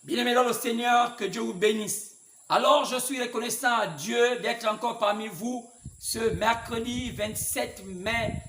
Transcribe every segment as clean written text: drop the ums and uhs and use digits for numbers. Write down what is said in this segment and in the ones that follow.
Bien-aimés dans le Seigneur, que Dieu vous bénisse. Alors, je suis reconnaissant à Dieu d'être encore parmi vous ce mercredi 27 mai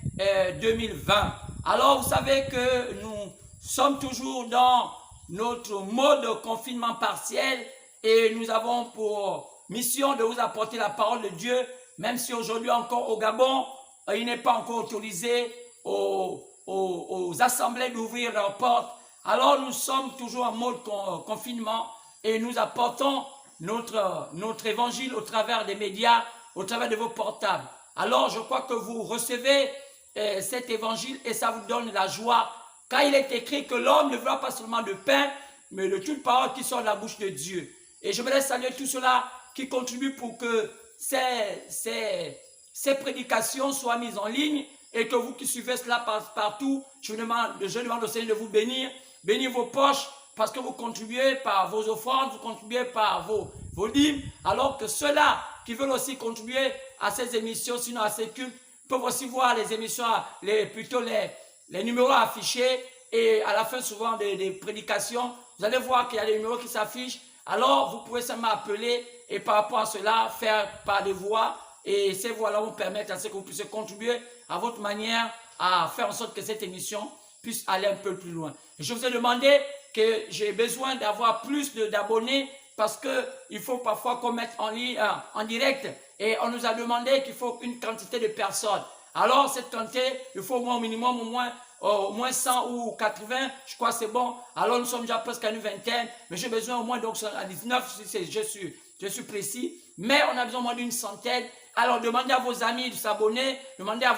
2020. Alors, vous savez que nous sommes toujours dans notre mode de confinement partiel et nous avons pour mission de vous apporter la parole de Dieu, même si aujourd'hui encore au Gabon, il n'est pas encore autorisé aux assemblées d'ouvrir leurs portes. Alors nous sommes toujours en mode confinement et nous apportons notre évangile au travers des médias, au travers de vos portables. Alors je crois que vous recevez cet évangile et ça vous donne la joie, car il est écrit que l'homme ne vivra pas seulement de pain, mais de toute parole qui sort de la bouche de Dieu. Et je voudrais saluer tous ceux-là qui contribuent pour que ces prédications soient mises en ligne et que vous qui suivez cela partout, je demande au Seigneur de vous bénir. Bénir vos poches parce que vous contribuez par vos offrandes, vous contribuez par vos dîmes, alors que ceux-là qui veulent aussi contribuer à ces émissions, sinon à ces cultes, peuvent aussi voir les émissions, plutôt les numéros affichés et à la fin souvent des prédications, vous allez voir qu'il y a des numéros qui s'affichent. Alors vous pouvez seulement appeler et par rapport à cela faire par des voix et ces voix-là vont permettre à ce que vous puissiez contribuer à votre manière à faire en sorte que cette émission puisse aller un peu plus loin. Je vous ai demandé que j'ai besoin d'avoir plus d'abonnés parce qu'il faut parfois qu'on mette en direct et on nous a demandé qu'il faut une quantité de personnes. Alors cette quantité, il faut au moins au minimum au moins 100 ou 80, je crois que c'est bon. Alors nous sommes déjà presque à une vingtaine, mais j'ai besoin au moins donc à 19, je suis précis. Mais on a besoin au moins d'une centaine. Alors demandez à vos amis de s'abonner, demandez à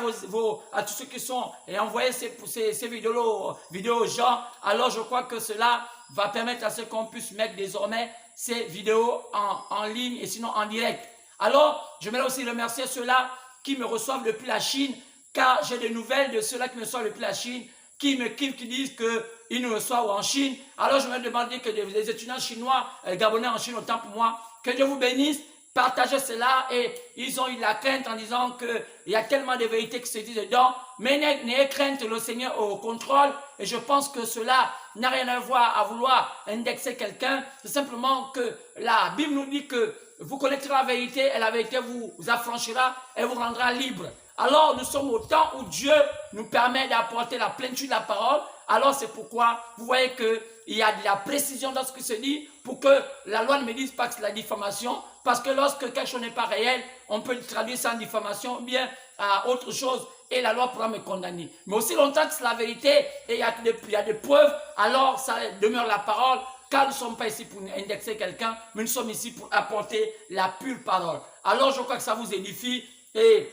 tous ceux qui sont et envoyez ces vidéos aux gens. Alors je crois que cela va permettre à ce qu'on puisse mettre désormais ces vidéos en ligne et sinon en direct. Alors je voudrais aussi remercier ceux-là qui me reçoivent depuis la Chine, car j'ai des nouvelles de ceux-là qui me reçoivent depuis la Chine, qui disent qu'ils nous reçoivent en Chine. Alors je vais demander que les étudiants chinois, gabonais en Chine, autant pour moi, que Dieu vous bénisse. Partagez cela et ils ont eu la crainte en disant qu'il y a tellement de vérités qui se disent dedans, mais n'ayez crainte, le Seigneur au contrôle et je pense que cela n'a rien à voir à vouloir indexer quelqu'un, c'est simplement que la Bible nous dit que vous connaîtrez la vérité et la vérité vous affranchira et vous rendra libre. Alors nous sommes au temps où Dieu nous permet d'apporter la plénitude de la parole, alors c'est pourquoi vous voyez qu'il y a de la précision dans ce qui se dit pour que la loi ne me dise pas que c'est la diffamation. Parce que lorsque quelque chose n'est pas réel, on peut le traduire sans diffamation ou bien à autre chose et la loi pourra me condamner. Mais aussi longtemps que c'est la vérité et il y a des preuves, alors ça demeure la parole, car nous ne sommes pas ici pour indexer quelqu'un, mais nous sommes ici pour apporter la pure parole. Alors je crois que ça vous édifie et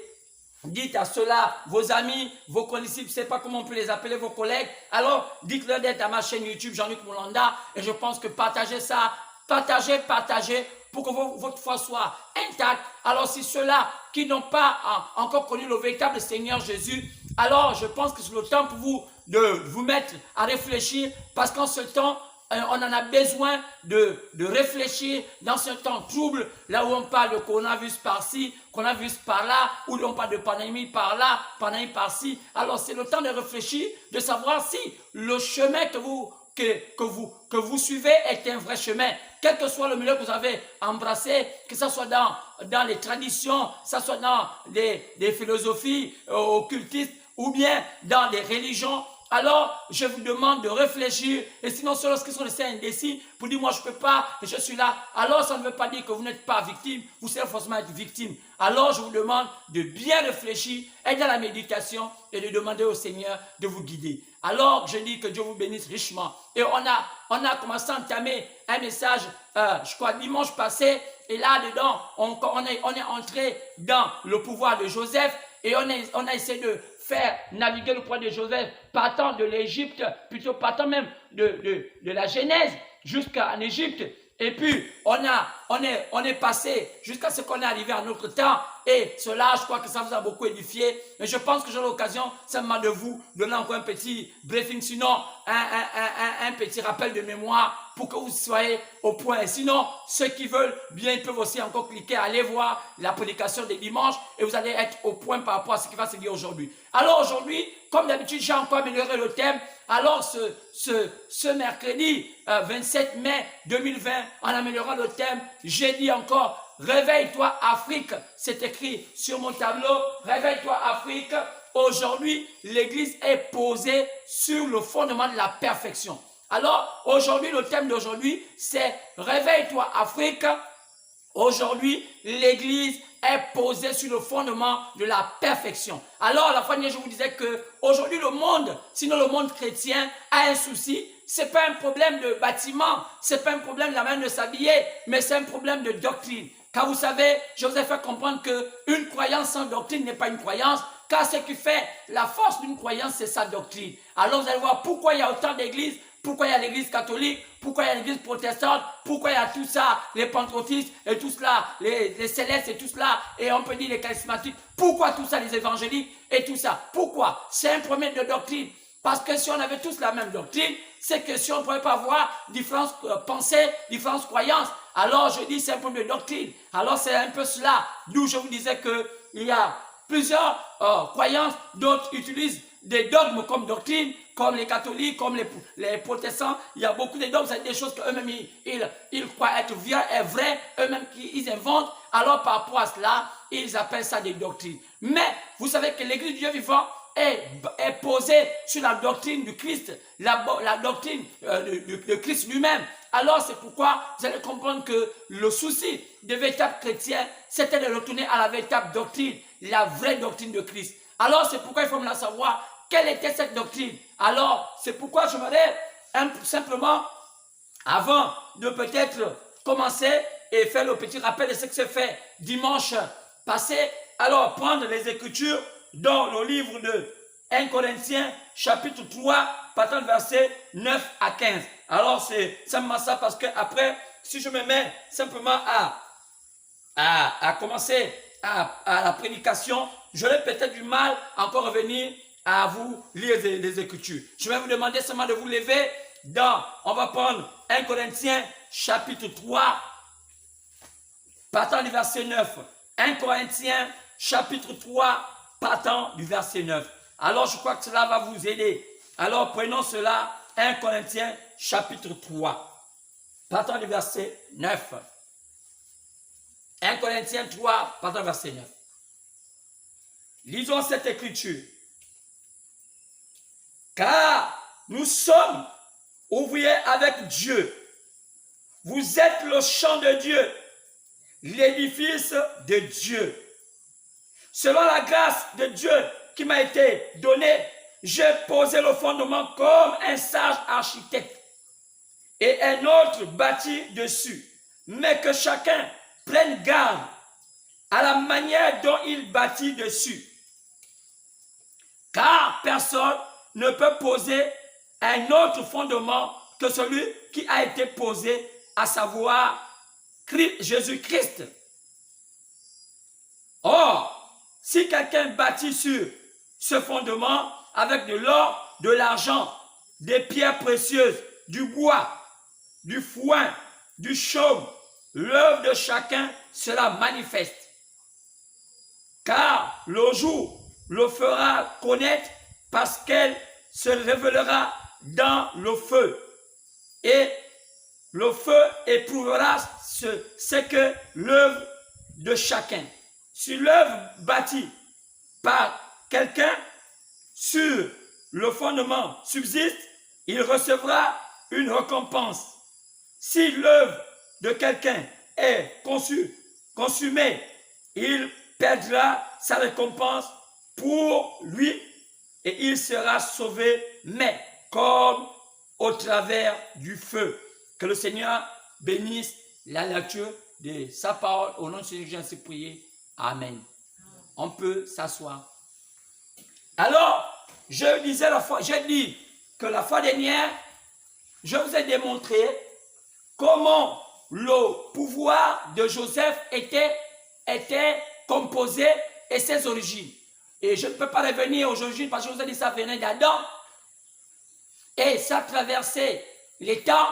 dites à ceux-là, vos amis, vos condisciples, je ne sais pas comment on peut les appeler, vos collègues, alors dites-leur d'être à ma chaîne YouTube Jean-Luc Moulanda et je pense que partagez ça, partagez pour que votre foi soit intacte. Alors si ceux-là qui n'ont pas encore connu le véritable Seigneur Jésus, alors je pense que c'est le temps pour vous de vous mettre à réfléchir parce qu'en ce temps, on en a besoin de réfléchir dans ce temps trouble, là où on parle de coronavirus par-ci, coronavirus par-là, où on parle de pandémie par-là, pandémie par-ci. Alors c'est le temps de réfléchir, de savoir si le chemin que vous suivez est un vrai chemin. Quel que soit le milieu que vous avez embrassé, que ce soit dans les traditions, que ce soit dans des philosophies occultistes ou bien dans des religions, alors je vous demande de réfléchir. Et sinon, ceux qui sont restés indécis pour dire moi je ne peux pas et je suis là, alors ça ne veut pas dire que vous n'êtes pas victime, vous serez forcément être victime. Alors je vous demande de bien réfléchir, être dans la méditation et de demander au Seigneur de vous guider. Alors je dis que Dieu vous bénisse richement. Et on a commencé à entamer un message, je crois dimanche passé, et là-dedans, on est entré dans le pouvoir de Joseph et on a essayé de faire naviguer le pouvoir de Joseph partant de l'Égypte, plutôt partant même de la Genèse jusqu'en Égypte. Et puis, on est passé jusqu'à ce qu'on est arrivé à notre temps. Et cela, je crois que ça vous a beaucoup édifié. Mais je pense que j'aurai l'occasion simplement de vous donner encore un petit briefing, sinon un petit rappel de mémoire pour que vous soyez au point. Et sinon, ceux qui veulent bien, ils peuvent aussi encore cliquer, aller voir la prédication des dimanches et vous allez être au point par rapport à ce qui va se dire aujourd'hui. Alors aujourd'hui, comme d'habitude, j'ai encore amélioré le thème. Alors ce mercredi 27 mai 2020, en améliorant le thème, j'ai dit encore, réveille-toi Afrique. C'est écrit sur mon tableau, réveille-toi Afrique. Aujourd'hui, l'Église est posée sur le fondement de la perfection. Alors, aujourd'hui, le thème d'aujourd'hui, c'est réveille-toi Afrique. Aujourd'hui, l'Église est posée sur le fondement de la perfection. Alors, la fois dernière, je vous disais que aujourd'hui, le monde, sinon le monde chrétien, a un souci. C'est pas un problème de bâtiment, c'est pas un problème de la manière de s'habiller, mais c'est un problème de doctrine. Car vous savez, je vous ai fait comprendre qu'une croyance sans doctrine n'est pas une croyance, car ce qui fait la force d'une croyance, c'est sa doctrine. Alors, vous allez voir pourquoi il y a autant d'églises. Pourquoi il y a l'église catholique, pourquoi il y a l'église protestante, pourquoi il y a tout ça, les pentecôtistes et tout cela, les célestes et tout cela, et on peut dire les charismatiques, pourquoi tout ça, les évangéliques et tout ça, pourquoi? C'est un problème de doctrine, parce que si on avait tous la même doctrine, c'est que si on ne pouvait pas avoir différentes pensées, différentes croyances, alors je dis c'est un problème de doctrine, alors c'est un peu cela, d'où je vous disais qu'il y a plusieurs croyances, d'autres utilisent des dogmes comme doctrine, comme les catholiques, comme les protestants, il y a beaucoup de dogmes, c'est des choses qu'eux-mêmes ils croient être vraies, eux-mêmes ils inventent, alors par rapport à cela, ils appellent ça des doctrines. Mais vous savez que l'Église du Dieu vivant est posée sur la doctrine du Christ, la doctrine de Christ lui-même. Alors c'est pourquoi vous allez comprendre que le souci des véritables chrétiens, c'était de retourner à la véritable doctrine, la vraie doctrine de Christ. Alors c'est pourquoi il faut me la savoir. Quelle était cette doctrine? Alors, c'est pourquoi je voudrais simplement, avant de peut-être commencer et faire le petit rappel de ce que c'est fait dimanche passé, alors prendre les Écritures dans le livre de 1 Corinthiens, chapitre 3, partant du verset 9 à 15. Alors, c'est simplement ça parce que après, si je me mets simplement à commencer à la prédication, j'aurais peut-être du mal à encore revenir à vous lire les Écritures. Je vais vous demander seulement de vous lever on va prendre 1 Corinthiens chapitre 3, partant du verset 9. 1 Corinthiens chapitre 3, partant du verset 9. Alors je crois que cela va vous aider. Alors prenons cela, 1 Corinthiens chapitre 3, partant du verset 9. 1 Corinthiens 3, partant du verset 9. Lisons cette écriture. Car nous sommes ouvriers avec Dieu. Vous êtes le champ de Dieu, l'édifice de Dieu. Selon la grâce de Dieu qui m'a été donnée, j'ai posé le fondement comme un sage architecte et un autre bâti dessus. Mais que chacun prenne garde à la manière dont il bâtit dessus. Car personne ne peut poser un autre fondement que celui qui a été posé, à savoir Jésus-Christ. Or, si quelqu'un bâtit sur ce fondement avec de l'or, de l'argent, des pierres précieuses, du bois, du foin, du chaume, l'œuvre de chacun sera manifeste. Car le jour le fera connaître parce qu'elle se révélera dans le feu. Et le feu éprouvera ce que l'œuvre de chacun. Si l'œuvre bâtie par quelqu'un sur le fondement subsiste, il recevra une récompense. Si l'œuvre de quelqu'un est consumée, il perdra sa récompense pour lui et il sera sauvé, mais comme au travers du feu. Que le Seigneur bénisse la lecture de sa parole. Au nom de Jésus, j'ai ainsi prié. Amen. On peut s'asseoir. Alors, j'ai dit que la fois dernière, je vous ai démontré comment le pouvoir de Joseph était composé et ses origines. Et je ne peux pas revenir aux origines parce que je vous ai dit ça venait d'Adam. Et ça traversait les temps,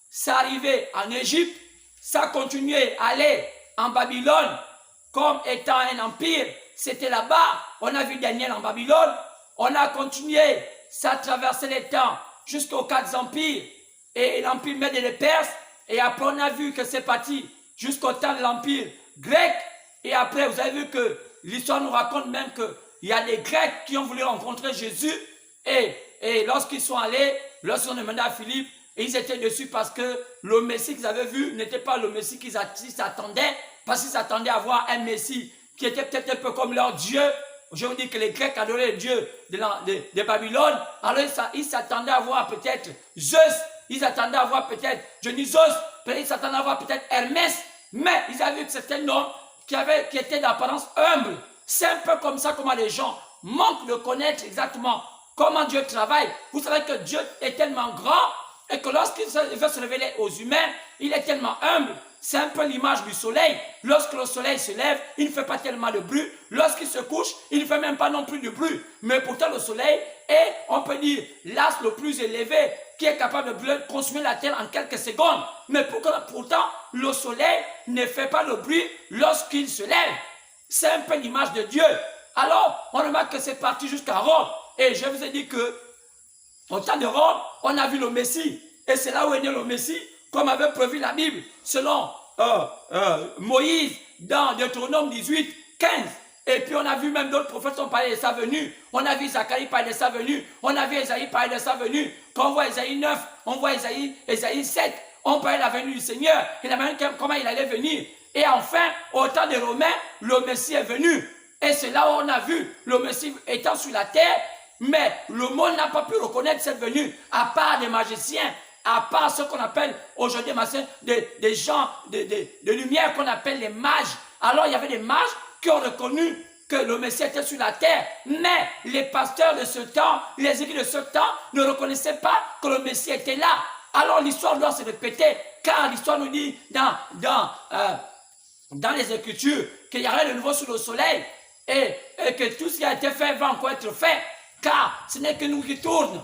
ça arrivait en Égypte, ça continuait à aller en Babylone comme étant un empire. C'était là-bas, on a vu Daniel en Babylone, on a continué, ça traversait les temps jusqu'aux 4 empires et l'empire Mède et les Perses. Et après, on a vu que c'est parti jusqu'au temps de l'empire grec. Et après, vous avez vu que l'histoire nous raconte même qu'il y a des Grecs qui ont voulu rencontrer Jésus. Et lorsqu'ils sont allés, lorsqu'ils ont demandé à Philippe, et ils étaient dessus parce que le Messie qu'ils avaient vu n'était pas le Messie qu'ils s'attendaient, parce qu'ils s'attendaient à voir un Messie qui était peut-être un peu comme leur Dieu. Je vous dis que les Grecs adoraient le Dieu de Babylone. Alors ils s'attendaient à voir peut-être Zeus, ils s'attendaient à voir peut-être Dionysos, ils s'attendaient à voir peut-être Hermès, mais ils avaient vu que c'était un homme qui était d'apparence humble. C'est un peu comme ça comment les gens manquent de connaître exactement comment Dieu travaille. Vous savez que Dieu est tellement grand et que lorsqu'il veut se révéler aux humains, il est tellement humble. C'est un peu l'image du soleil. Lorsque le soleil se lève, il ne fait pas tellement de bruit. Lorsqu'il se couche, il ne fait même pas non plus de bruit. Mais pourtant, le soleil est, on peut dire, l'astre le plus élevé qui est capable de consumer la terre en quelques secondes. Mais pourtant, le soleil ne fait pas de bruit lorsqu'il se lève. C'est un peu l'image de Dieu. Alors, on remarque que c'est parti jusqu'à Rome. Et je vous ai dit que, au temps de Rome, on a vu le Messie. Et c'est là où est né le Messie, comme avait prévu la Bible, selon Moïse, dans Deutéronome 18, 15. Et puis on a vu même d'autres prophètes qui ont parlé de sa venue. On a vu Zacharie parler de sa venue. On a vu Esaïe parler de sa venue. Quand on voit Esaïe 9, on voit Esaïe 7. On parle de la venue du Seigneur et la manière comment il allait venir. Et enfin, au temps des Romains, le Messie est venu. Et c'est là où on a vu le Messie étant sur la terre. Mais le monde n'a pas pu reconnaître cette venue, à part des magiciens, à part ce qu'on appelle aujourd'hui des gens de lumière qu'on appelle les mages. Alors il y avait des mages qui ont reconnu que le Messie était sur la terre. Mais les pasteurs de ce temps, les églises de ce temps ne reconnaissaient pas que le Messie était là. Alors l'histoire doit se répéter, car l'histoire nous dit dans les Écritures qu'il y aurait de nouveau sous le soleil et que tout ce qui a été fait va encore être fait. Car ce n'est que nous qui tournons.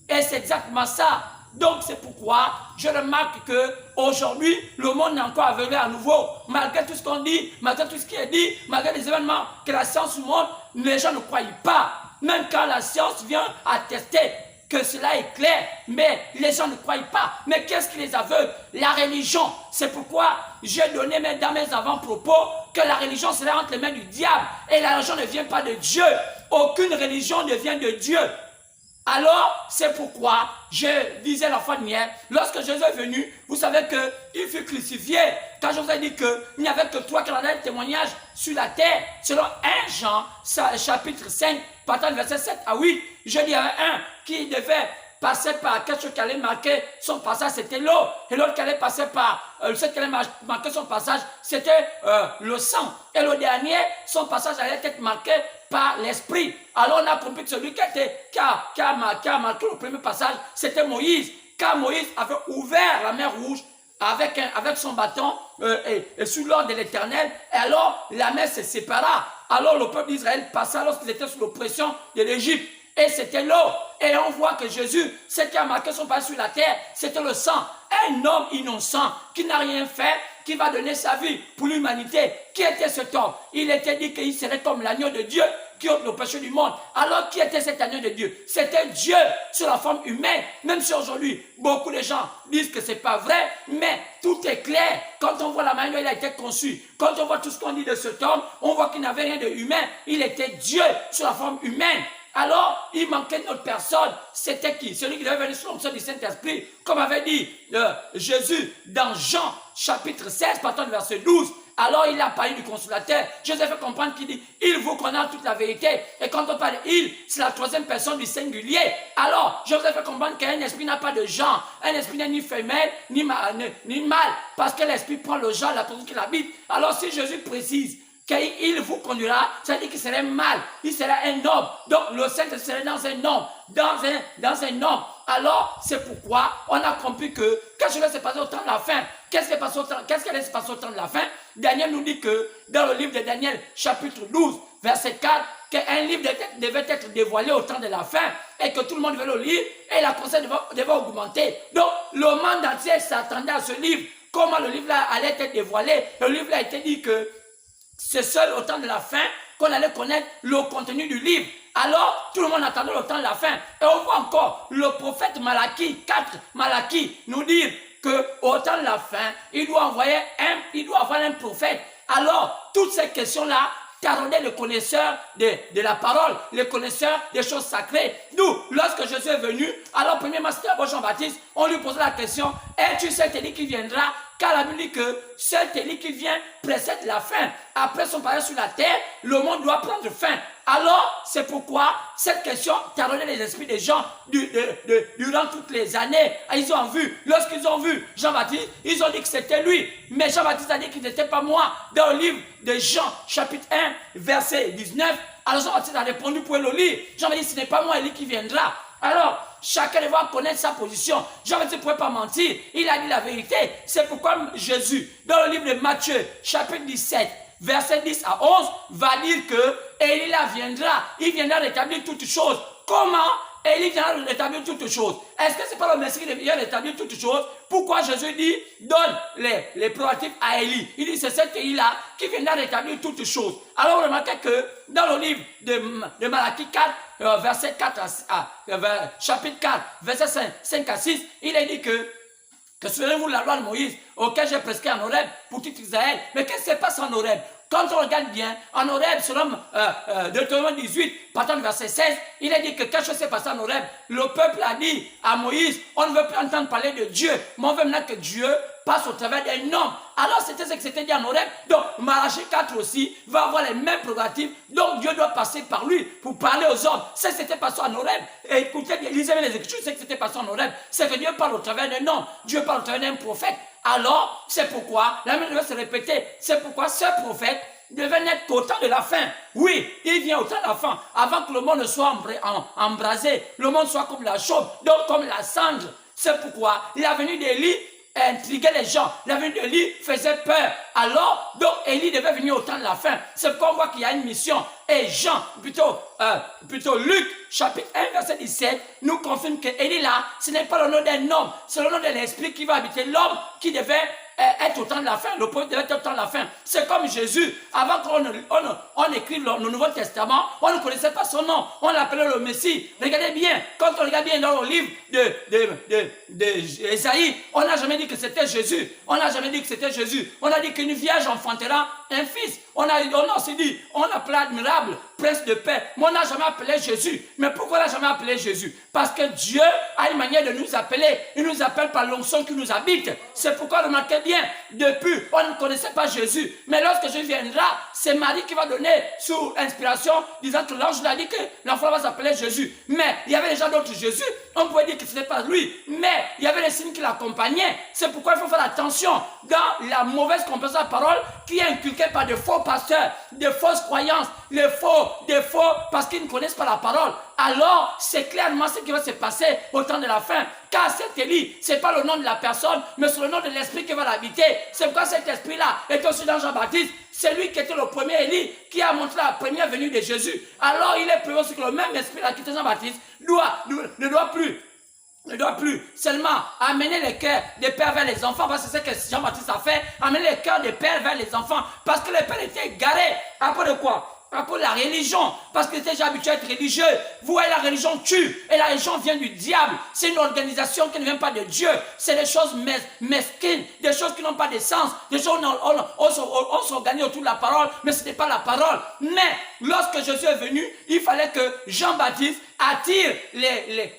Et c'est exactement ça. Donc c'est pourquoi je remarque qu'aujourd'hui, le monde est encore aveuglé à nouveau. Malgré tout ce qu'on dit, malgré tout ce qui est dit, malgré les événements que la science nous montre, les gens ne croient pas. Même quand la science vient attester que cela est clair, mais les gens ne croient pas. Mais qu'est-ce qui les aveugle? La religion. C'est pourquoi j'ai donné dans mes avant-propos que la religion serait entre les mains du diable. Et la religion ne vient pas de Dieu. Aucune religion ne vient de Dieu. Alors, c'est pourquoi je disais la fois dernière, lorsque Jésus est venu, vous savez qu'il fut crucifié. Quand je vous ai dit qu'il n'y avait que 3 calendriers de témoignages sur la terre, selon 1 Jean, chapitre 5, partant du verset 7 à 8, je dis à un qui devait passer par quelque chose qui allait marquer son passage, c'était l'eau. Et l'autre qui allait passer par, ce qui allait marquer son passage, c'était le sang. Et le dernier, son passage allait être marqué par l'esprit. Alors on a compris que celui qui a marqué le premier passage, c'était Moïse. Car Moïse avait ouvert la mer Rouge avec son bâton et sous l'ordre de l'Éternel. Et alors la mer se sépara. Alors le peuple d'Israël passa lorsqu'il était sous l'oppression de l'Égypte. Et c'était l'eau. Et on voit que Jésus, ce qui a marqué son passage sur la terre, c'était le sang. Un homme innocent qui n'a rien fait, qui va donner sa vie pour l'humanité. Qui était cet homme? Il était dit qu'il serait comme l'agneau de Dieu qui ôte le péché du monde. Alors qui était cet agneau de Dieu? C'était Dieu sur la forme humaine. Même si aujourd'hui, beaucoup de gens disent que c'est pas vrai, mais tout est clair. Quand on voit la manière dont il a été conçu, quand on voit tout ce qu'on dit de cet homme, on voit qu'il n'avait rien de humain. Il était Dieu sur la forme humaine. Alors, il manquait une autre personne. C'était qui? Celui qui devait venir sous l'onction du Saint-Esprit. Comme avait dit Jésus dans Jean, chapitre 16, partant du verset 12. Alors, il a parlé du consolateur. Jésus fait comprendre qu'il dit, il vous connaît toute la vérité. Et quand on parle il, c'est la 3e personne du singulier. Alors, je vous ai fait comprendre qu'un esprit n'a pas de genre. Un esprit n'est ni femelle, ni mâle. Parce que l'esprit prend le genre, la personne qui l'habite. Alors, si Jésus précise qu'il vous conduira, ça veut dire qu'il serait mâle, il serait un homme. Donc le Saint serait dans un homme, dans un homme. Alors c'est pourquoi on a compris que quelque chose s'est passé au temps de la fin. Qu'est-ce qui allait se passer au temps de la fin? Daniel nous dit que dans le livre de Daniel, chapitre 12, verset 4, qu'un livre devait être dévoilé au temps de la fin et que tout le monde devait le lire et la conscience devait augmenter. Donc, le monde entier s'attendait à ce livre. Comment le livre là allait être dévoilé? Le livre là a été dit que c'est seul au temps de la fin qu'on allait connaître le contenu du livre. Alors, tout le monde attendait le temps de la fin. Et on voit encore le prophète Malachie, 4 Malachie, nous dire qu'au temps de la fin, il doit avoir un prophète. Alors, toutes ces questions-là taraudaient le connaisseur de la parole, le connaisseur des choses sacrées. D'où, lorsque Jésus est venu, alors premièrement, c'était d'abord Jean-Baptiste, on lui posait la question, es-tu cet Élie qui viendra? Car la Bible dit que cet Élie qui vient précède la fin. Après son passage sur la terre, le monde doit prendre fin. Alors, c'est pourquoi cette question taraudait les esprits des gens durant toutes les années. Ils ont vu, lorsqu'ils ont vu Jean-Baptiste, ils ont dit que c'était lui. Mais Jean-Baptiste a dit qu'il n'était pas moi. Dans le livre de Jean, chapitre 1, verset 19, alors Jean-Baptiste a répondu, pour le lire. Jean m'a dit, ce n'est pas moi, Élie qui viendra. Alors, chacun devra connaître sa position. Jean-Baptiste ne pouvait pas mentir. Il a dit la vérité. C'est pourquoi Jésus, dans le livre de Matthieu, chapitre 17, verset 10 à 11, va dire que Élie là viendra. Il viendra rétablir toutes choses. Comment Élie viendra rétablir toutes choses? Est-ce que ce n'est pas le Messie qui vient rétablir toutes choses? Pourquoi Jésus dit, donne les prérogatives à Élie? Il dit, c'est cet Élie-là qui viendra rétablir toutes choses. Alors, remarquez que dans le livre de Malachie 4, verset 4 chapitre 4, verset 5 à 6, il est dit que souvenez-vous de la loi de Moïse, auquel j'ai prescrit en Horeb pour tout Israël. Mais qu'est-ce qui se passe en Horeb? Quand on regarde bien, en Horeb, selon Deutéronome 18, partant du verset 16, il est dit que quelque chose s'est passé en Horeb. Le peuple a dit à Moïse, on ne veut plus entendre parler de Dieu, mais on veut maintenant que Dieu passe au travers d'un homme. Alors c'était ce que c'était dit en Horeb. Donc Malachie 4 aussi va avoir les mêmes prérogatives. Donc Dieu doit passer par lui pour parler aux hommes. C'est ce qui s'était passé en Horeb. Et écoutez bien, lisez bien les Écritures, c'est ce qui s'était passé en Horeb. C'est que Dieu parle au travers d'un homme. Dieu parle au travers d'un prophète. Alors, c'est pourquoi, la même devait se répéter, c'est pourquoi ce prophète devait naître au temps de la fin. Oui, il vient au temps de la fin, avant que le monde ne soit embrasé, le monde soit comme la chaude, donc comme la cendre. C'est pourquoi la venue d'Élie intriguait les gens. La venue d'Élie faisait peur. Alors, donc Élie devait venir au temps de la fin. C'est pourquoi on voit qu'il y a une mission. Et Jean, plutôt Luc, chapitre 1, verset 17, nous confirme que Élie là, ce n'est pas le nom d'un homme, c'est le nom de l'esprit qui va habiter l'homme qui devait être au temps de la fin. Le prophète devait être au temps de la fin. C'est comme Jésus. Avant qu'on écrive le Nouveau Testament, on ne connaissait pas son nom. On l'appelait le Messie. Regardez bien, quand on regarde bien dans le livre d'Ésaïe, on n'a jamais dit que c'était Jésus. On n'a jamais dit que c'était Jésus. On a dit qu'une vierge enfantera un fils. On a aussi dit, on appelait admirable, prince de paix. Mais on n'a jamais appelé Jésus. Mais pourquoi on n'a jamais appelé Jésus? Parce que Dieu a une manière de nous appeler. Il nous appelle par l'onction qui nous habite. C'est pourquoi, remarquez bien, depuis, on ne connaissait pas Jésus. Mais lorsque Jésus viendra, c'est Marie qui va donner sous inspiration, disant que l'ange lui a dit que l'enfant va s'appeler Jésus. Mais il y avait déjà d'autres Jésus. On pouvait dire que ce n'était pas lui. Mais il y avait les signes qui l'accompagnaient. C'est pourquoi il faut faire attention dans la mauvaise compréhension de la parole qui est inculquée par de faux pasteurs, de fausses croyances, des faux, parce qu'ils ne connaissent pas la parole. Alors, c'est clairement ce qui va se passer au temps de la fin. Car cet Élie, ce n'est pas le nom de la personne, mais c'est le nom de l'esprit qui va l'habiter. C'est pourquoi cet esprit-là est aussi dans Jean-Baptiste. C'est lui qui était le premier Élie, qui a montré la première venue de Jésus. Alors, il est prévu aussi que le même esprit-là qui était Jean-Baptiste ne doit plus seulement amener les cœurs des pères vers les enfants, parce que c'est ce que Jean-Baptiste a fait, amener les cœurs des pères vers les enfants, parce que les pères étaient égarés. Après de quoi? Après la religion, parce qu'ils étaient déjà habitués à être religieux. Vous voyez, la religion tue, et la religion vient du diable. C'est une organisation qui ne vient pas de Dieu. C'est des choses mesquines, des choses qui n'ont pas de sens, des choses où on s'organise autour de la parole, mais ce n'est pas la parole. Mais lorsque Jésus est venu, il fallait que Jean-Baptiste attire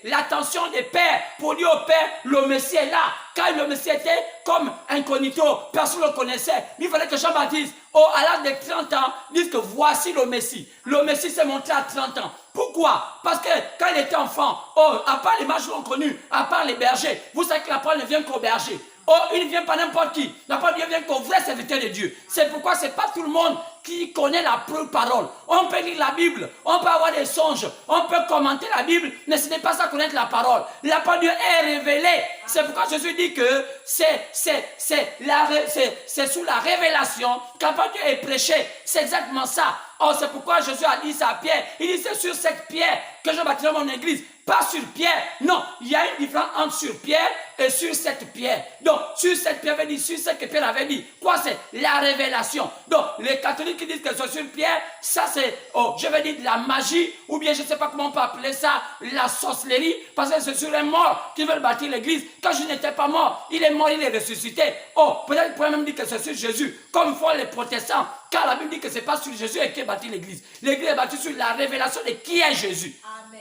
l'attention des pères pour dire au père, le Messie est là. Car le Messie était comme incognito, personne ne le connaissait. Il fallait que Jean-Baptiste, à l'âge de 30 ans, dise que voici le Messie. Le Messie s'est montré à 30 ans. Pourquoi? Parce que quand il était enfant, à part les mages l'ont connu, à part les bergers, vous savez que la parole ne vient qu'aux bergers. Oh, il ne vient pas n'importe qui. La parole de Dieu vient qu'au vrai serviteur de Dieu. C'est pourquoi ce n'est pas tout le monde qui connaît la parole. On peut lire la Bible, on peut avoir des songes, on peut commenter la Bible, mais ce n'est pas ça connaître la parole. La parole de Dieu est révélée. C'est pourquoi Jésus dit que c'est sous la révélation que la parole de Dieu est prêchée. C'est exactement ça. Oh, c'est pourquoi Jésus a dit ça à Pierre. Il dit c'est sur cette pierre que je bâtirai mon église. Pas sur Pierre. Non, il y a une différence entre sur Pierre et sur cette pierre. Donc, sur cette pierre avait dit, sur ce que Pierre avait dit. Quoi, c'est la révélation. Donc, les catholiques qui disent que c'est sur Pierre, ça c'est, oh, je vais dire de la magie, ou bien je ne sais pas comment on peut appeler ça, la sorcellerie, parce que c'est sur un mort qui veulent bâtir l'église. Quand je n'étais pas mort, il est mort, il est ressuscité. Oh, peut-être qu'on pourrait même dire que c'est sur Jésus, comme font les protestants, car la Bible dit que ce n'est pas sur Jésus qui est bâti l'église. L'église est bâtie sur la révélation de qui est Jésus. Amen.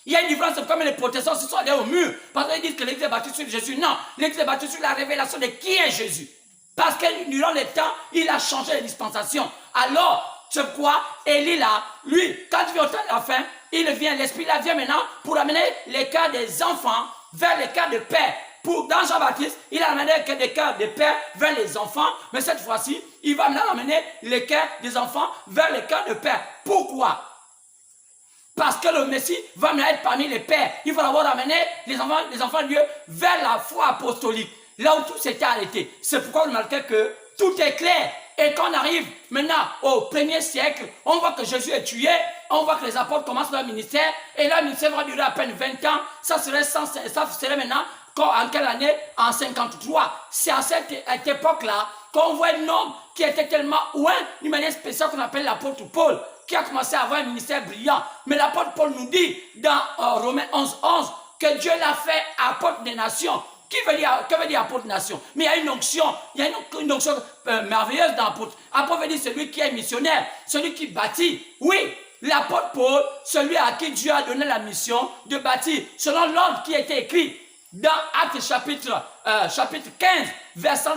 Il y a une différence, c'est comme les protestants se sont allés au mur. Parce qu'ils disent que l'église est bâtie sur Jésus. Non, l'église est bâtie sur la révélation de qui est Jésus. Parce que durant le temps, il a changé les dispensations. Alors, c'est pourquoi Élie là, lui, quand il vient au temps de la fin, il vient, l'Esprit là vient maintenant pour amener les cœurs des enfants vers les cœurs de père. Dans Jean-Baptiste, il a amené des cœurs de père vers les enfants. Mais cette fois-ci, il va maintenant amener les cœurs des enfants vers les cœurs de père. Pourquoi? Parce que le Messie va maintenant être parmi les pères. Il va d'abord amener les enfants de Dieu vers la foi apostolique. Là où tout s'était arrêté. C'est pourquoi vous remarquez que tout est clair. Et quand on arrive maintenant au 1er siècle, on voit que Jésus est tué. On voit que les apôtres commencent leur ministère. Et leur ministère va durer à peine 20 ans. Ça serait maintenant en quelle année? En 53. C'est à cette époque-là qu'on voit un homme qui était tellement loin d'une manière spéciale qu'on appelle l'apôtre Paul, qui a commencé à avoir un ministère brillant. Mais l'apôtre Paul nous dit dans Romains 11:11 que Dieu l'a fait apôtre des nations. Que veut dire apôtre des nations? Mais il y a une onction, une onction merveilleuse dans l'apôtre. Apôtre veut dire celui qui est missionnaire, celui qui bâtit. Oui, l'apôtre Paul, celui à qui Dieu a donné la mission de bâtir, selon l'ordre qui a été écrit dans Actes chapitre 15, verset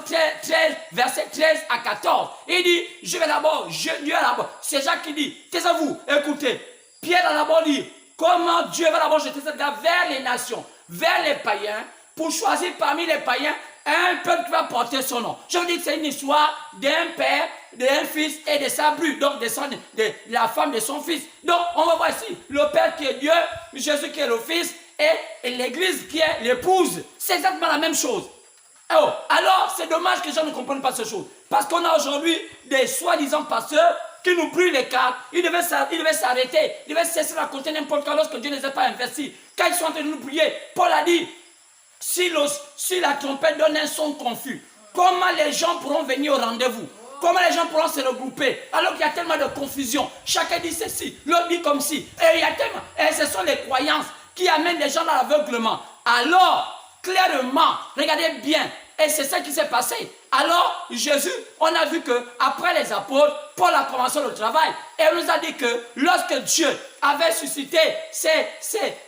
13 à 14. Il dit, je vais d'abord, Dieu d'abord. C'est Jacques qui dit, taisez-vous, écoutez. Pierre a d'abord dit, comment Dieu va d'abord jeter cette gars vers les nations, vers les païens, pour choisir parmi les païens un peuple qui va porter son nom. Je veux dire que c'est une histoire d'un père, d'un fils et de sa bru, donc de la femme de son fils. Donc, on va voir ici le père qui est Dieu, Jésus qui est le fils, et l'église qui est l'épouse. C'est exactement la même chose. Oh, alors, c'est dommage que les gens ne comprennent pas ces choses. Parce qu'on a aujourd'hui des soi-disant pasteurs qui nous brûlent les cartes. Ils devaient s'arrêter. Ils devaient cesser de raconter n'importe quoi lorsque Dieu ne les a pas investis. Quand ils sont en train de nous prier, Paul a dit, si la trompette donne un son confus, comment les gens pourront venir au rendez-vous? Comment les gens pourront se regrouper alors qu'il y a tellement de confusion? Chacun dit ceci, l'autre dit comme ci. Et il y a tellement, et ce sont les croyances qui amènent les gens dans l'aveuglement. Alors, clairement, regardez bien, et c'est ça qui s'est passé. Alors, Jésus, on a vu que après les apôtres, Paul a commencé le travail. Et on nous a dit que lorsque Dieu avait suscité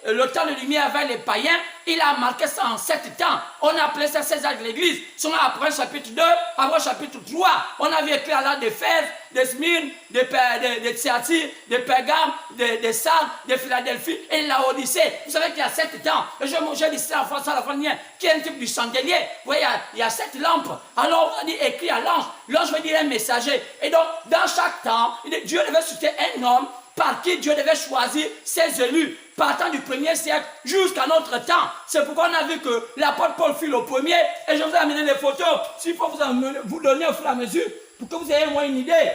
le temps de lumière vers les païens, il a marqué ça en 7 temps. On a appelé ça 16 âges de l'église. Sinon, après chapitre 2, après chapitre 3, on avait écrit à l'âge d'Éphèse, de Smyrne, de Thyatire, de Pergame, de Sardes, de Philadelphie et de Laodicée. Vous savez qu'il y a 7 temps. Et j'ai dit ça à la fin qui est un type du chandelier. Vous voyez, il y a 7 lampes. Alors, on a dit écrit à l'ange. L'ange veut dire un messager. Et donc, dans chaque temps, Dieu devait susciter un homme par qui Dieu devait choisir ses élus, partant du 1er siècle jusqu'à notre temps. C'est pourquoi on a vu que l'apôtre Paul fut le premier. Et je vous ai amené des photos. S'il faut vous donner au fur et à mesure, pour que vous ayez au moins une idée.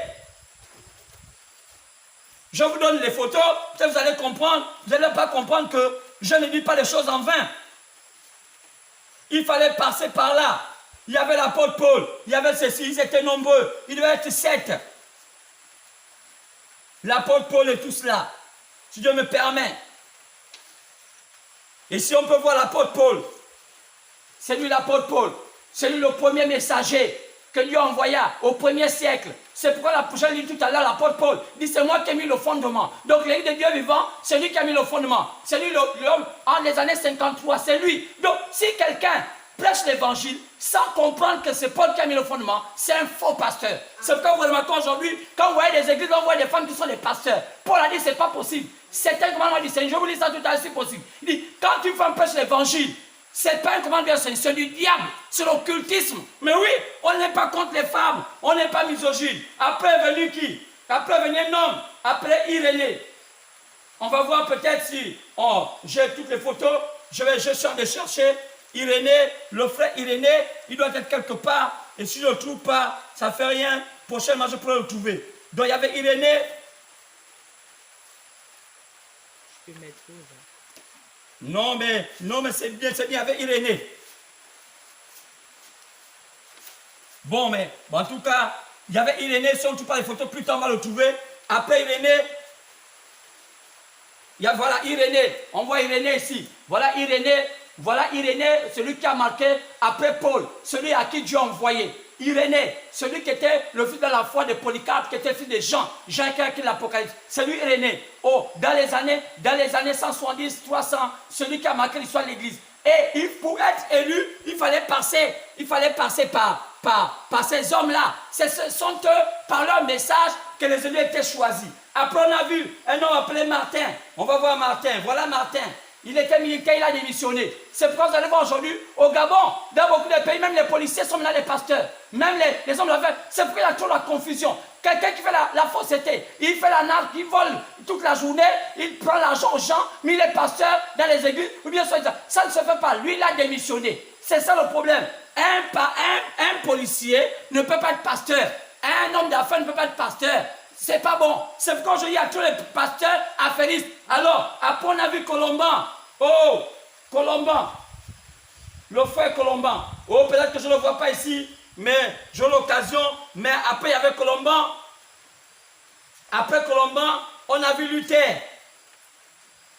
Je vous donne les photos, peut-être vous allez comprendre. Vous n'allez pas comprendre que je ne dis pas les choses en vain. Il fallait passer par là. Il y avait l'apôtre Paul, il y avait ceci, ils étaient nombreux. Il devait être 7. L'apôtre Paul et tout cela, si Dieu me permet. Et si on peut voir l'apôtre Paul, c'est lui l'apôtre Paul, c'est lui le premier messager que Dieu envoya au 1er siècle. C'est pourquoi je l'ai dit tout à l'heure, l'apôtre Paul dit c'est moi qui ai mis le fondement. Donc l'église de Dieu vivant, c'est lui qui a mis le fondement. C'est lui l'homme en les années 53, c'est lui. Donc si quelqu'un prêche l'évangile sans comprendre que c'est Paul qui a mis le fondement, c'est un faux pasteur. C'est pourquoi vous remarquez aujourd'hui, quand vous voyez des églises, on voit des femmes qui sont des pasteurs. Paul a dit c'est pas possible. C'est un commandement du Seigneur. Je vous lis ça tout à l'heure, c'est possible. Il dit, quand une femme prêche l'évangile C'est pas un commandement du Seigneur, c'est du diable, c'est l'occultisme. Mais oui, on n'est pas contre les femmes, on n'est pas misogyne. Après est venu qui? Après est venu un homme, après Irénée. On va voir peut-être si j'ai toutes les photos, je suis en train de chercher Irénée, le frère Irénée, il doit être quelque part, et si je ne le trouve pas, ça ne fait rien, prochainement je pourrai le trouver. Donc il y avait Irénée. Je peux mettre où, là? Non mais c'est bien, il y avait Irénée. Bon, mais en tout cas, il y avait Irénée, si on ne trouve pas les photos, plus tard on va le trouver. Après Irénée, voilà Irénée, on voit Irénée ici. Voilà Irénée, celui qui a marqué après Paul, celui à qui Dieu a envoyé. Irénée, celui qui était le fils de la foi de Polycarpe, qui était le fils de Jean qui a écrit l'Apocalypse. C'est lui Irénée. Oh, dans les années 170, 300, celui qui a marqué l'histoire de l'Église. Et pour être élu, il fallait passer par ces hommes-là. Ce sont eux, par leur message, que les élus étaient choisis. Après, on a vu un homme appelé Martin. On va voir Martin. Voilà Martin. Il était militaire, il a démissionné. C'est pourquoi vous allez voir aujourd'hui, au Gabon, dans beaucoup de pays, même les policiers sont maintenant des pasteurs. Même les hommes d'affaires. C'est pourquoi il y a toujours la confusion. Quelqu'un qui fait la fausseté, il fait la narque, il vole toute la journée, il prend l'argent aux gens, mais il est pasteur dans les églises, ou bien ça ne se fait pas. Lui, il a démissionné. C'est ça le problème. Un policier ne peut pas être pasteur. Un homme d'affaires ne peut pas être pasteur. C'est pas bon. C'est pourquoi je dis à tous les pasteurs affairistes. Alors, après on a vu Colomban. Oh, Colomban. Le frère Colomban. Oh, peut-être que je ne le vois pas ici, mais j'ai l'occasion. Mais après, il y avait Colomban. Après Colomban, on a vu Luther.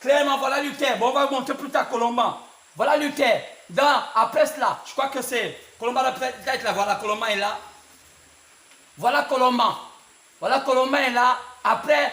Clairement, voilà Luther. Bon, on va montrer plus tard Colomban. Voilà Luther. Après cela, je crois que c'est Colomban peut-être là. Voilà, Colomban est là. Voilà Colomban. Voilà, Colomban est là. Après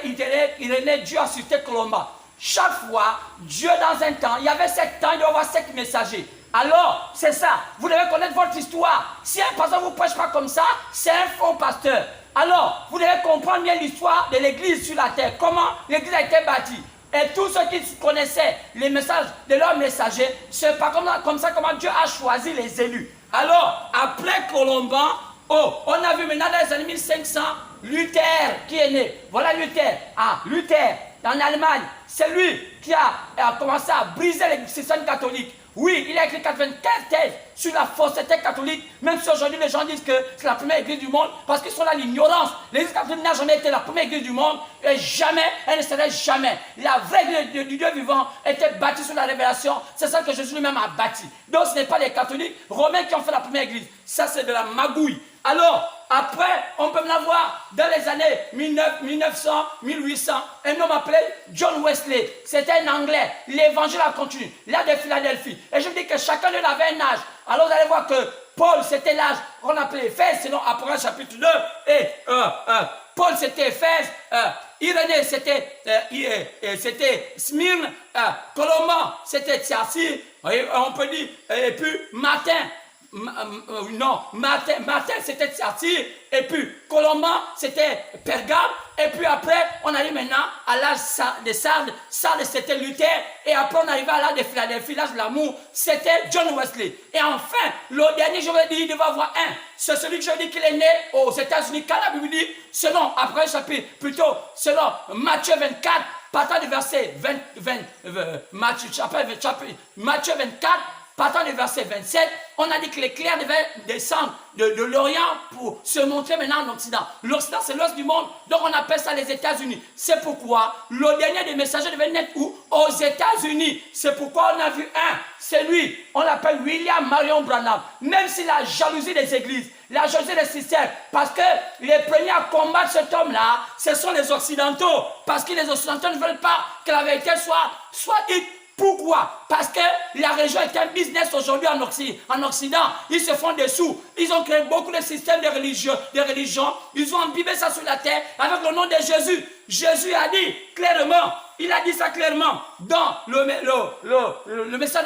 Irénée, Dieu a suscité Colomban. Chaque fois, Dieu dans un temps, il y avait 7 temps, il doit y avoir 7 messagers. Alors, c'est ça. Vous devez connaître votre histoire. Si un pasteur ne vous prêche pas comme ça, c'est un faux pasteur. Alors, vous devez comprendre bien l'histoire de l'église sur la terre. Comment l'église a été bâtie. Et tous ceux qui connaissaient les messages de leurs messagers, c'est pas comme ça comment Dieu a choisi les élus. Alors, après Colomban, oh, on a vu maintenant dans les années 1500, Luther qui est né. Voilà Luther. Ah, Luther, en Allemagne, c'est lui qui a commencé à briser les systèmes catholiques. Oui, il a écrit 95 thèses sur la fausseté catholique, même si aujourd'hui les gens disent que c'est la première église du monde, parce qu'ils sont là l'ignorance. L'église catholique n'a jamais été la première église du monde, et jamais, elle ne serait jamais. La vraie église du Dieu vivant était bâtie sur la révélation, c'est ça que Jésus lui-même a bâti. Donc ce n'est pas les catholiques romains qui ont fait la première église, ça c'est de la magouille. Alors, après, on peut maintenant voir dans les années 1900, 1800, un homme appelé John Wesley. C'était un Anglais. L'évangile a continué. Là de Philadelphie. Et je me dis que chacun d'eux avait un âge. Alors vous allez voir que Paul, c'était l'âge qu'on appelait Éphèse, sinon Apocalypse chapitre 2. Et Paul, c'était Éphèse. Irénée, c'était Smyrne. Colomban, c'était Thyatire. On peut dire, et puis Martin, c'était Thyatire, et puis Colomban, c'était Pergame, et puis après, on arrive maintenant à l'âge de Sardes. Sardes, c'était Luther, et après, on arrive à l'âge de Philadelphie, l'âge de l'amour, c'était John Wesley. Et enfin, le dernier, je veux dire, il devait avoir un. C'est celui que je dis qu'il est né aux États-Unis, quand la Bible dit, selon, après chapitre, plutôt, selon Matthieu 24, partant du verset Matthieu 24, partant du verset 27, on a dit que les clercs devaient descendre de l'Orient pour se montrer maintenant en Occident. L'Occident, c'est l'os du monde, donc on appelle ça les États-Unis. C'est pourquoi le dernier des messagers devait naître où? Aux États-Unis. C'est pourquoi on a vu un, c'est lui, on l'appelle William Marion Branham. Même si la jalousie des églises, la jalousie des systèmes, parce que les premiers à combattre cet homme-là, ce sont les Occidentaux. Parce que les Occidentaux ne veulent pas que la vérité soit dite. Pourquoi? Parce que la religion est un business aujourd'hui en Occident. Ils se font des sous. Ils ont créé beaucoup de systèmes de religions. Ils ont imbibé ça sur la terre avec le nom de Jésus. Jésus a dit clairement, il a dit ça clairement dans le message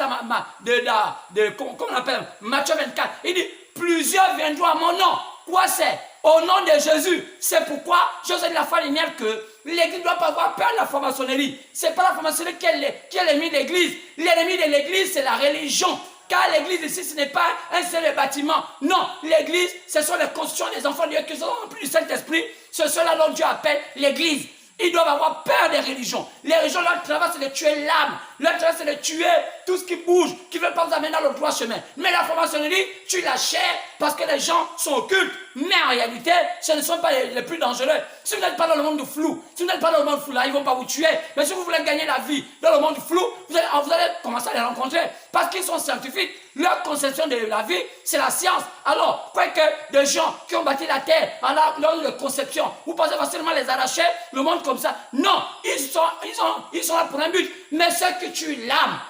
comment on appelle, Matthieu 24. Il dit, plusieurs viendront à mon nom. Quoi c'est? Au nom de Jésus. C'est pourquoi Jésus dit la fois dernière que L'église ne doit pas avoir peur de la franc-maçonnerie. Ce n'est pas la franc-maçonnerie qui est l'ennemi de l'église. L'ennemi de l'église, c'est la religion. Car l'église ici, ce n'est pas un seul bâtiment. Non, l'église, ce sont les constructions des enfants de Dieu qui sont remplis du Saint-Esprit. Ce sont là dont Dieu appelle l'église. Ils doivent avoir peur des religions. Les religions, leur travail, c'est de tuer l'âme. Leur travail, c'est de tuer tout ce qui bouge, qui ne veut pas vous amener dans le droit chemin. Mais la franc-maçonnerie tue la chair parce que les gens sont occultes. Mais en réalité, ce ne sont pas les plus dangereux. Si vous n'êtes pas dans le monde du flou, si vous n'êtes pas dans le monde du flou, là, ils ne vont pas vous tuer. Mais si vous voulez gagner la vie dans le monde du flou, vous allez commencer à les rencontrer. Parce qu'ils sont scientifiques. Leur conception de la vie, c'est la science. Alors, quoi que des gens qui ont bâti la terre en leur de conception, vous pensez facilement les arracher, le monde comme ça. Non, ils sont là pour un but. Mais ce que tu l'âme,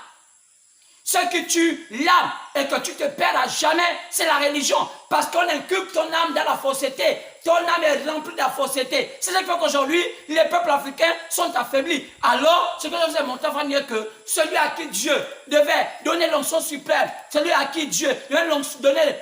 ce que tu l'âme et que tu te perds à jamais, c'est la religion. Parce qu'on inculque ton âme dans la fausseté. Ton âme est remplie de la fausseté. C'est ce qui fait qu'aujourd'hui, les peuples africains sont affaiblis. Alors, ce que je vous ai montré avant de dire que celui à qui Dieu devait donner l'onction suprême, celui à qui Dieu devait donner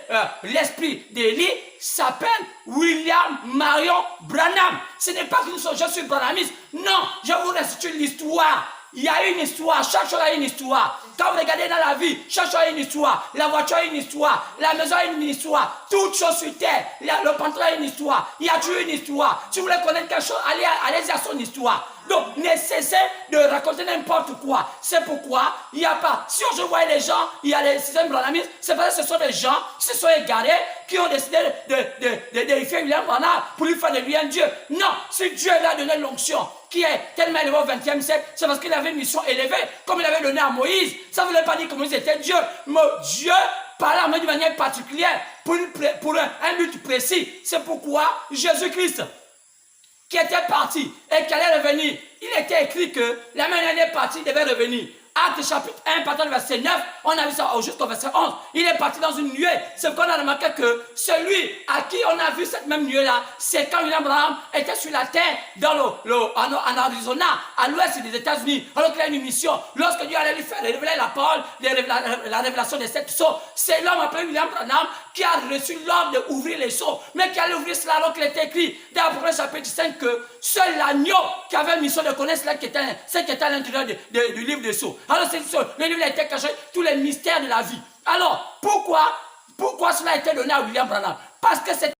l'esprit d'Élie, s'appelle William Marion Branham. Ce n'est pas qu'une chose, je suis branhamiste. Non, je vous restitue l'histoire. Il y a une histoire, chaque chose a une histoire. Quand vous regardez dans la vie, chaque chose a une histoire. La voiture a une histoire, la maison a une histoire. Toute chose sur terre, le pantalon a une histoire. Il y a toujours une histoire. Si vous voulez connaître quelque chose, allez à son histoire. Donc, ne cessez de raconter n'importe quoi. C'est pourquoi il n'y a pas. Si je vois les gens, il y a les systèmes branhamistes, c'est parce que ce sont des gens qui se sont égarés, qui ont décidé de défier William Branham pour lui faire de lui un Dieu. Non, si Dieu lui a donné l'onction, qui est tellement élevé au XXe siècle, c'est parce qu'il avait une mission élevée, comme il avait donné à Moïse. Ça ne voulait pas dire que Moïse était Dieu, mais Dieu parlait d'une manière particulière pour un but précis. C'est pourquoi Jésus-Christ, qui était parti et qui allait revenir, il était écrit que la même année partie, il devait revenir. Acte chapitre 1, partant du verset 9, on a vu ça jusqu'au verset 11. Il est parti dans une nuée. C'est qu'on a remarqué que celui à qui on a vu cette même nuée-là, c'est quand William Branham était sur la terre, en Arizona, à l'ouest des États-Unis, alors qu'il a une mission. Lorsque Dieu allait lui faire révéler la parole, la révélation des 7 sceaux, c'est l'homme appelé William Branham qui a reçu l'ordre d'ouvrir les sceaux, mais qui allait ouvrir cela alors qu'il était écrit dans Apocalypse chapitre 5 que seul l'agneau qui avait une mission de connaître cela qui était à l'intérieur du livre des sceaux. Alors le livre a été caché, tous les mystères de la vie. Alors, pourquoi cela a été donné à William Branham? Parce que c'est